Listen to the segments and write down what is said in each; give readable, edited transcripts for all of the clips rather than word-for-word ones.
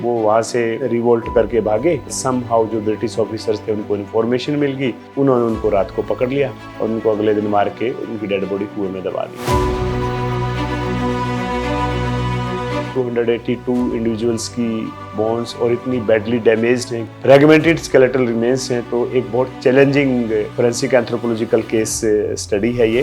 वो वहाँ से रिवोल्ट करके भागे। समहाउ जो ब्रिटिश ऑफिसर्स थे उनको इन्फॉर्मेशन मिल गई, उन्होंने उनको रात को पकड़ लिया और उनको अगले दिन मार के उनकी डेड बॉडी कुएं में दबा दी। 282 इंडिविजुअल्स की बोन्स और इतनी बैडली डैमेज्ड हैं, फ्रैगमेंटेड स्केलेटल रिमेन्स हैं, तो एक बहुत challenging forensic anthropological case study है ये।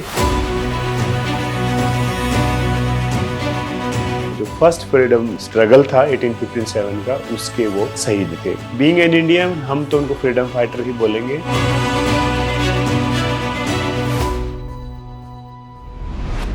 जो फर्स्ट फ्रीडम स्ट्रगल था 1857 का, उसके वो शहीद थे। बीइंग एन इंडियन, हम तो उनको फ्रीडम फाइटर ही बोलेंगे।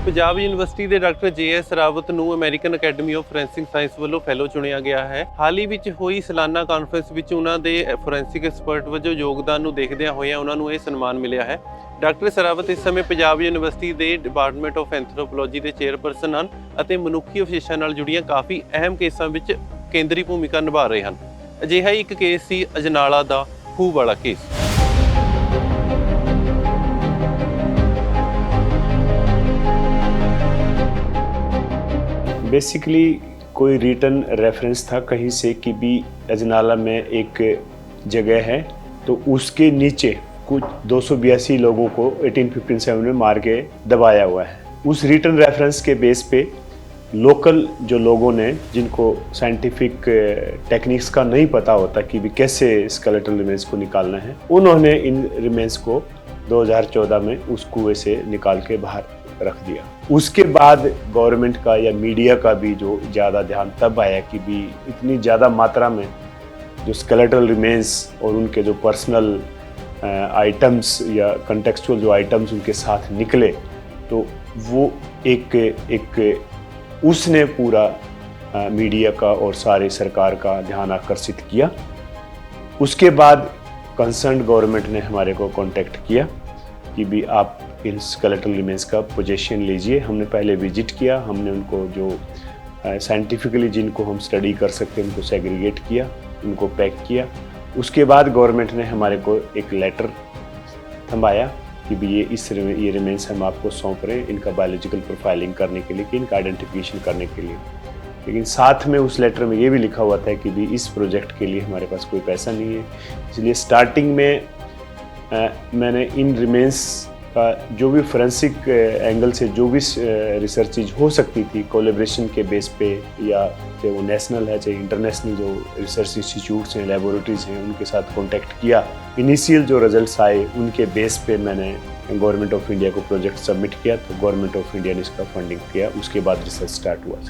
ਪੰਜਾਬ ਯੂਨੀਵਰਸਿਟੀ ਦੇ ਡਾਕਟਰ JS ਰਾਵਤ ਨੂੰ American academy of forensic science ਵੱਲੋਂ ਫੈਲੋ ਚੁਣਿਆ ਗਿਆ ਹੈ। ਹਾਲ ਹੀ ਵਿੱਚ ਹੋਈ ਸਾਲਾਨਾ ਕਾਨਫਰੰਸ ਵਿੱਚ ਉਹਨਾਂ ਦੇ ਫੋਰੈਂਸਿਕ ਐਕਸਪਰਟ ਵਜੋਂ ਯੋਗਦਾਨ ਨੂੰ ਦੇਖਦਿਆਂ ਹੋਇਆਂ ਉਹਨਾਂ ਨੂੰ ਇਹ ਸਨਮਾਨ ਮਿਲਿਆ ਹੈ। ਡਾਕਟਰ ਸਰਾਵਤ ਇਸ ਸਮੇਂ ਪੰਜਾਬ ਯੂਨੀਵਰਸਿਟੀ ਦੇ ਡਿਪਾਰਟਮੈਂਟ ਆਫ ਐਂਥਰੋਪੋਲੋਜੀ ਦੇ ਚੇਅਰਪਰਸਨ ਹਨ ਅਤੇ ਮਨੁੱਖੀ ਅਵਸ਼ੇਸ਼ਾਂ ਨਾਲ ਜੁੜੀਆਂ ਕਾਫੀ ਅਹਿਮ ਕੇਸਾਂ ਵਿੱਚ ਕੇਂਦਰੀ ਭੂਮਿਕਾ ਨਿਭਾ ਰਹੇ ਹਨ। ਅਜਿਹਾ ਹੀ ਇੱਕ ਕੇਸ ਸੀ ਅਜਨਾਲਾ ਦਾ ਖੂਹ ਵਾਲਾ ਕੇਸ। बेसिकली कोई रिटन रेफरेंस था कहीं से कि भी अजनाला में एक जगह है, तो उसके नीचे कुछ 282 लोगों को 1857 में मार के दबाया हुआ है। उस रिटन रेफरेंस के बेस पे लोकल जो लोगों ने, जिनको साइंटिफिक टेक्निक्स का नहीं पता होता कि भी कैसे स्केलेटल रिमेन्स को निकालना है, उन्होंने इन रिमेन्स को 2014 में उस कुएं से निकाल के बाहर रख दिया। उसके बाद गवर्नमेंट का या मीडिया का भी जो ज़्यादा ध्यान तब आया कि भी इतनी ज़्यादा मात्रा में जो स्केलेटल रिमेन्स और उनके जो पर्सनल आइटम्स या कंटेक्चुअल जो आइटम्स उनके साथ निकले, तो वो एक उसने पूरा मीडिया का और सारे सरकार का ध्यान आकर्षित किया। उसके बाद कंसर्न गवर्नमेंट ने हमारे को कांटेक्ट किया कि भी आप इन स्केलेटल रिमेन्स का पोजीशन लीजिए। हमने पहले विजिट किया, हमने उनको जो साइंटिफिकली जिनको हम स्टडी कर सकते हैं उनको सेग्रीगेट किया, उनको पैक किया। उसके बाद गवर्नमेंट ने हमारे को एक लेटर थमाया कि भी ये रिमेन्स हम आपको सौंप रहे हैं इनका बायोलॉजिकल प्रोफाइलिंग करने के लिए, कि इनका आइडेंटिफिकेशन करने के लिए। लेकिन साथ में उस लेटर में ये भी लिखा हुआ था कि भी इस प्रोजेक्ट के लिए हमारे पास कोई पैसा नहीं है। इसलिए स्टार्टिंग में मैंने इन रिमेन्स का जो भी फोरेंसिक एंगल से जो भी रिसर्च हो सकती थी कोलैबोरेशन के बेस पे, या चाहे वो नेशनल है चाहे इंटरनेशनल जो रिसर्च इंस्टीट्यूट्स हैं, लेबोरेटरीज हैं, उनके साथ कांटेक्ट किया। इनिशियल जो रिजल्ट्स आए उनके बेस पे मैंने गवर्नमेंट ऑफ इंडिया को प्रोजेक्ट सबमिट किया, तो गवर्नमेंट ऑफ इंडिया ने इसका फंडिंग किया। उसके बाद रिसर्च स्टार्ट हुआ।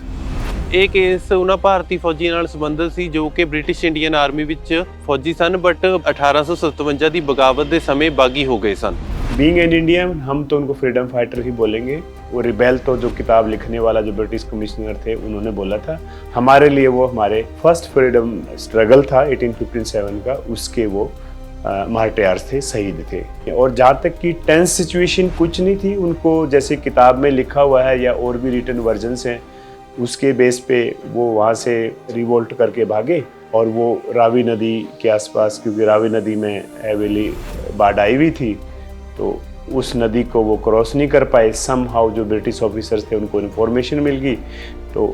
ਇਹ ਕੇਸ ਉਹਨਾਂ ਭਾਰਤੀ ਫੌਜੀ ਨਾਲ ਸੰਬੰਧਿਤ ਸੀ ਜੋ ਕਿ ਬ੍ਰਿਟਿਸ਼ ਇੰਡੀਅਨ ਆਰਮੀ ਵਿੱਚ ਫੌਜੀ ਸਨ, ਬਟ 1857 ਦੀ ਬਗਾਵਤ ਦੇ ਸਮੇਂ ਬਾਗੀ ਹੋ ਗਏ ਸਨ। बीइंग एन इंडियन, हम तो उनको फ्रीडम फाइटर ही बोलेंगे। वो रिबेल तो जो किताब लिखने वाला जो ब्रिटिश कमिश्नर थे उन्होंने बोला था, हमारे लिए वो हमारे फर्स्ट फ्रीडम स्ट्रगल था 1857 का, उसके वो मार्टियर्स थे, शहीद थे। और जहाँ तक कि टेंस सिचुएशन कुछ नहीं थी उनको, जैसे किताब में लिखा हुआ है या और भी रिटन वर्जन्स हैं, उसके बेस पे वो वहाँ से रिवोल्ट करके भागे और वो रावी नदी के आसपास, क्योंकि रावी नदी में हेवीली बाढ़ आई हुई थी, तो उस नदी को वो क्रॉस नहीं कर पाए। समहाउ जो ब्रिटिश ऑफिसर्स थे उनको इन्फॉर्मेशन मिल गई, तो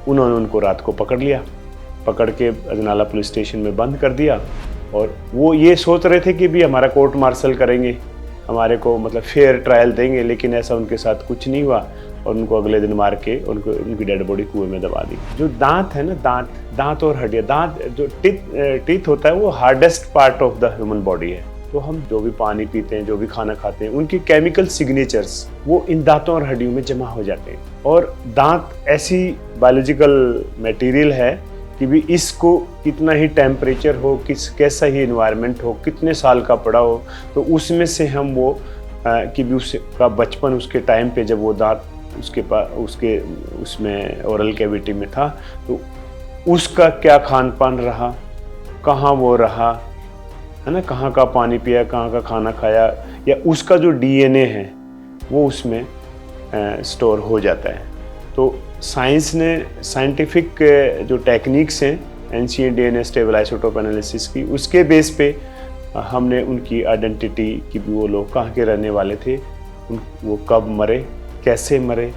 उन्होंने उनको रात को पकड़ लिया, पकड़ के अजनाला पुलिस स्टेशन में बंद कर दिया। और वो ये सोच रहे थे कि भी हमारा कोर्ट मार्शल करेंगे, हमारे को मतलब फेयर ट्रायल देंगे, लेकिन ऐसा उनके साथ कुछ नहीं हुआ और उनको अगले दिन मार के उनकी डेड बॉडी कुएं में दबा दी। जो दांत है ना, दांत और हड्डियाँ, दांत जो टीथ होता है वो hardest part of the human body है। तो हम जो भी पानी पीते हैं, जो भी खाना खाते हैं, उनकी केमिकल सिग्नेचर्स वो इन दांतों और हड्डियों में जमा हो जाते हैं। और दांत ऐसी बायोलॉजिकल मटेरियल है कि भी इसको कितना ही टेम्परेचर हो, कैसा ही इन्वायरमेंट हो, कितने साल का पड़ा हो, तो उसमें से हम वो कि भी उसका बचपन उसके टाइम पे जब वो दांत उसके उसमें ओरल कैविटी में था, तो उसका क्या खान पान रहा, कहाँ वो रहा है ना, कहाँ का पानी पिया, कहाँ का खाना खाया, या उसका जो DNA है वो उसमें स्टोर हो जाता है। तो साइंस ने साइंटिफिक जो टेक्निक्स हैं ancient DNA stable isotope analysis की, उसके बेस पे हमने उनकी आइडेंटिटी कि वो लोग कहाँ के रहने वाले थे, वो कब मरे, कैसे मरे,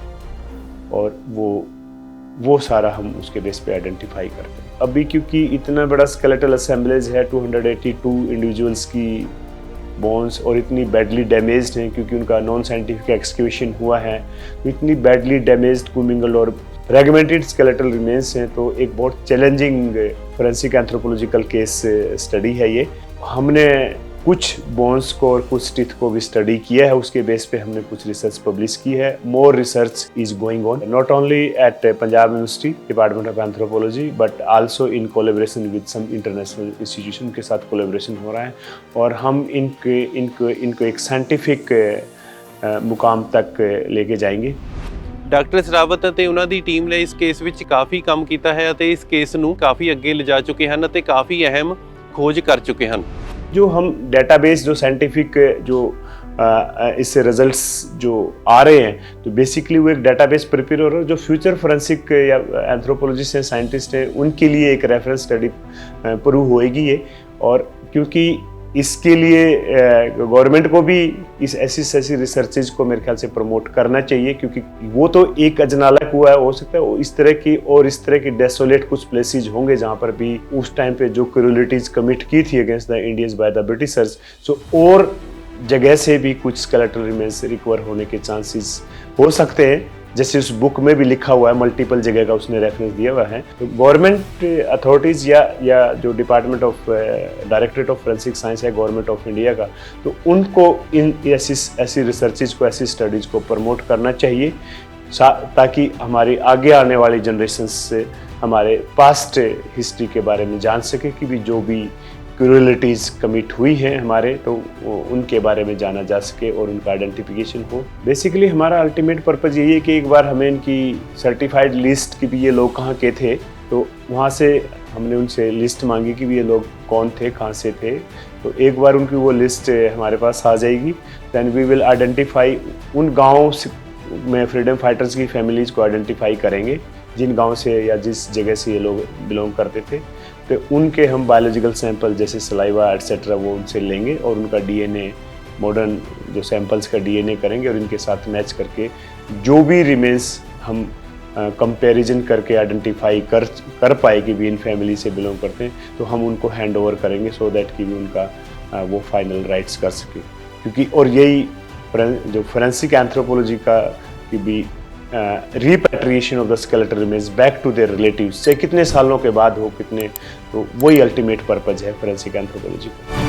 और वो वो सारा हम उसके बेस पे आइडेंटिफाई करते हैं। अभी क्योंकि इतना बड़ा स्केलेटल असेंबलेज है, 282 इंडिविजुअल्स की बोन्स, और इतनी बैडली डैमेज्ड हैं क्योंकि उनका नॉन साइंटिफिक एक्सक्यूशन हुआ है, तो इतनी बैडली डैमेज्ड कूमिंगल और फ्रैगमेंटेड स्केलेटल रिमेन्स हैं, तो एक बहुत challenging forensic anthropological case study है ये। हमने कुछ बोन्स को और कुछ टीथ को भी स्टडी किया है, उसके बेस पे हमने कुछ रिसर्च पब्लिश की है। More research is going on not only at Punjab University Department of Anthropology but also in collaboration with some international institution के साथ कोलैबोरेशन हो रहा है, और हम इनको एक साइंटिफिक मुकाम तक लेके जाएंगे। ਡਾਕਟਰ ਸਰਾਵਤ ਅਤੇ ਉਹਨਾਂ ਦੀ ਟੀਮ ਨੇ ਇਸ ਕੇਸ ਵਿੱਚ ਕਾਫੀ ਕੰਮ ਕੀਤਾ ਹੈ ਅਤੇ ਇਸ ਕੇਸ ਨੂੰ ਕਾਫੀ ਅੱਗੇ ਲਿਜਾ ਚੁੱਕੇ ਹਨ ਅਤੇ ਕਾਫੀ ਅਹਿਮ ਖੋਜ ਕਰ ਚੁੱਕੇ ਹਨ। जो हम डेटाबेस जो साइंटिफिक जो इससे रिजल्ट्स जो आ रहे हैं, तो बेसिकली वो एक डेटाबेस प्रिपेयर हो रहा है जो फ्यूचर फोरेंसिक या एंथ्रोपोलॉजिस्ट हैं, साइंटिस्ट हैं, उनके लिए एक रेफरेंस स्टडी प्रूव होएगी ये। और क्योंकि इसके लिए गवर्नमेंट को भी ऐसी रिसर्चेज को मेरे ख्याल से प्रमोट करना चाहिए, क्योंकि वो तो एक अजनाला हुआ है, हो सकता है इस तरह की डेसोलेट कुछ प्लेसेस होंगे जहाँ पर भी उस टाइम पे जो क्रूरलिटीज कमिट की थी against the Indians by the Britishers, so और जगह से भी कुछ स्केलेटल रिमेन्स रिकवर होने के चांसेस हो सकते हैं, जैसे उस बुक में भी लिखा हुआ है, मल्टीपल जगह का उसने रेफरेंस दिया हुआ है। तो गवर्नमेंट अथॉरिटीज़ या जो department of directorate of forensic science है गवर्नमेंट ऑफ इंडिया का, तो उनको इन ऐसी रिसर्चेज को, ऐसी स्टडीज़ को प्रमोट करना चाहिए, ताकि हमारी आगे आने वाली जनरेशन से हमारे पास्ट हिस्ट्री के बारे में जान सके कि भी जो भी क्रूरलिटीज़ कमिट हुई हैं हमारे, तो उनके बारे में जाना जा सके और उनका आइडेंटिफिकेशन हो। बेसिकली हमारा अल्टीमेट पर्पज़ यही है कि एक बार हमें इनकी सर्टिफाइड लिस्ट की भी ये लोग कहाँ के थे, तो वहाँ से हमने उनसे लिस्ट मांगी कि भी ये लोग कौन थे, कहाँ से थे। तो एक बार उनकी वो लिस्ट हमारे पास आ जाएगी, दैन वी विल आइडेंटिफाई उन गाँव में फ्रीडम फाइटर्स की फैमिलीज़ को आइडेंटिफाई करेंगे जिन गांव से या जिस जगह से ये लोग बिलोंग करते थे, तो उनके हम बायोलॉजिकल सैंपल जैसे सलाइवा एटसेट्रा वो उनसे लेंगे और उनका डीएनए, मॉडर्न जो सैंपल्स का डीएनए करेंगे और इनके साथ मैच करके जो भी रिमेन्स हम कंपैरिजन करके आइडेंटिफाई कर पाए कि भी इन फैमिली से बिलोंग करते हैं, तो हम उनको हैंड ओवर करेंगे सो दैट कि भी उनका वो फाइनल राइट्स कर सके। क्योंकि और यही जो फोरेंसिक एंथ्रोपोलॉजी का कि भी repatriation of the skeletal remains back to their relatives, चाहे कितने सालों के बाद हो, कितने, तो वही अल्टीमेट पर्पज़ है फोरेंसिक एंथ्रोपोलॉजी का।